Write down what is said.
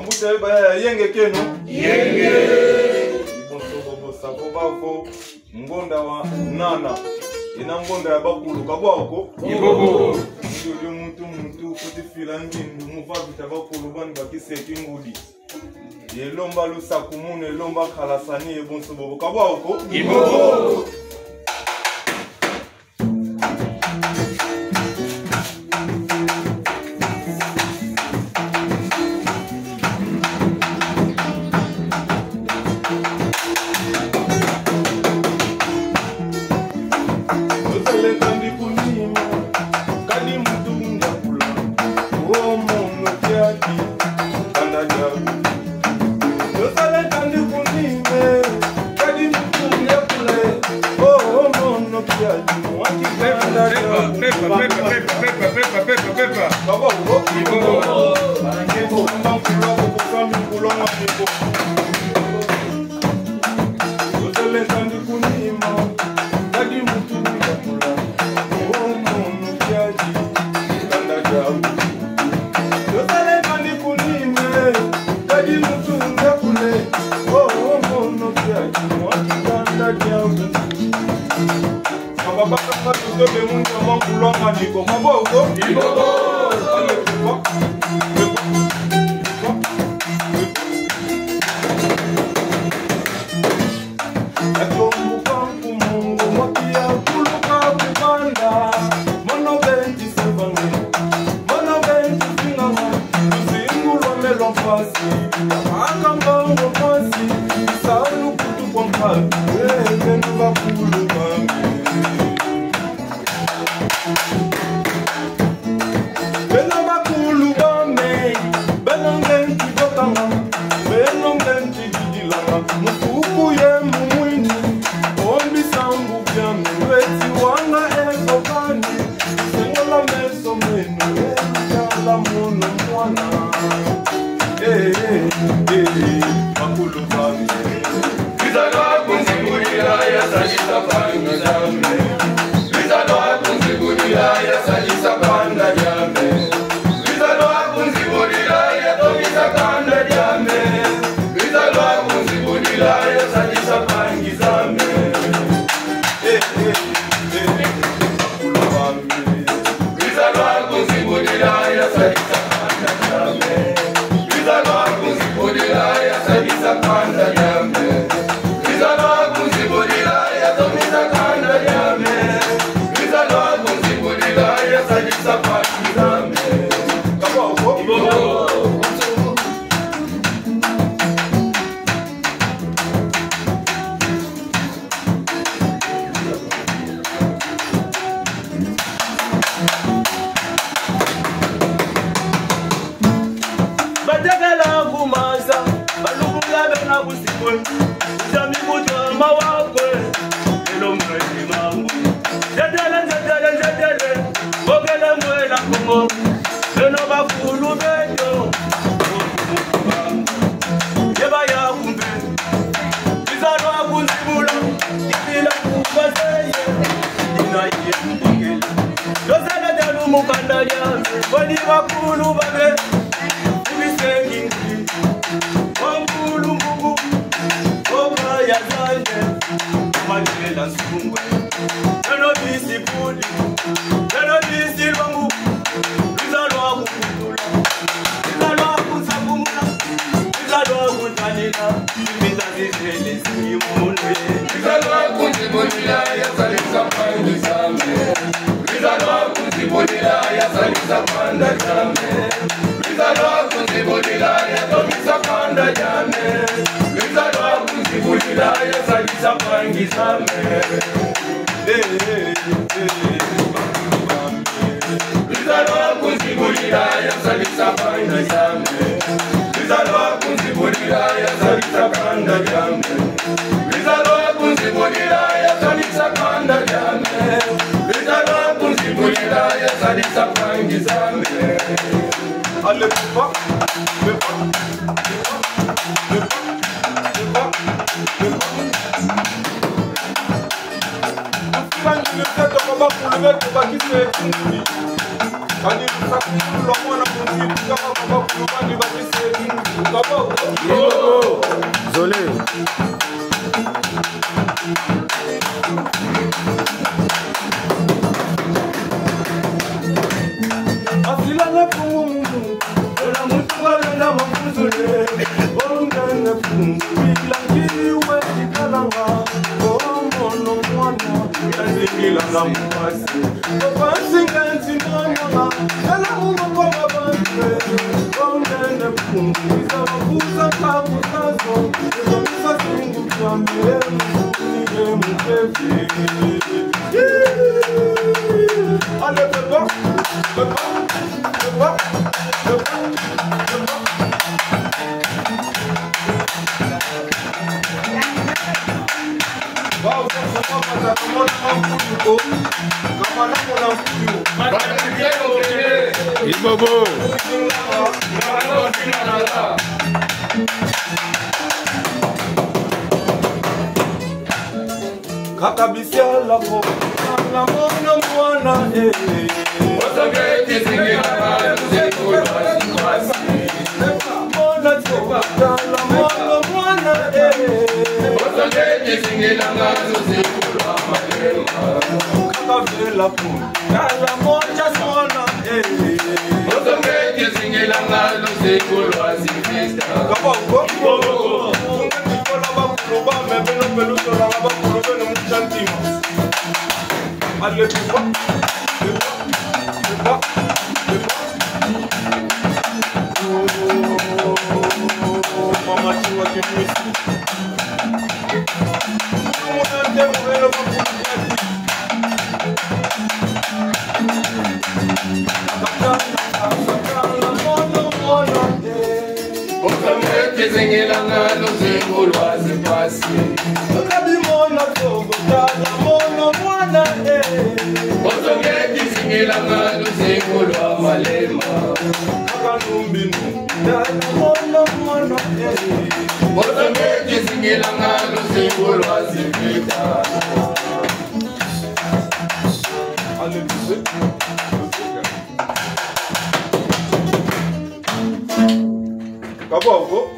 Mambuta eba yenge keno. Yenge. Ibonso bosa kobavo ngonda wa nana. Ina ngonda ya bakulu kabako. Ibobo. Ndio muntu kuti filangi muva bitabakulu bani bakise kingudi. Yelomba lusakumune lomba khalasani ebonso bobo kabako. Ibobo. Kani sakulu mwana mumbi kama baba kulubani bakise kaboko Zolé Asila na pumu Ola mutu walenda mafuzule Ongene pumu Bila kiwe ikalanga Omono mwana Yazingila na mpasi Opasi nganti mwana Kala muma kwa mabante Ongene pumu Iza mafuza kabu kazo Iza misa zingu kwa miremu Nije mkefi Ale beba Beba Beba Beba Beba Wow, Ibobo Kakabisia lako na mwana mwana Osogeti zingira zikulu wasi Mwana toka la mwana mwana Osogeti zingira zikulu amalema Kakabela po la moja mwana Osogeti zingira zikulu wasi Kabongo Nikola bakuluba mebelo pelu tola bakuluba no muchantima Ale tuba Tuba Mama chiwa kimisi Mwana mebelo bakuluba Osogeti zingira zikulu wasi Kabimona togo tala mono mwana Osogeti zingira zikulu amalema Akanumbinu tala mono mwana Osogeti zingira zikulu wasi Ale tuse Kabongo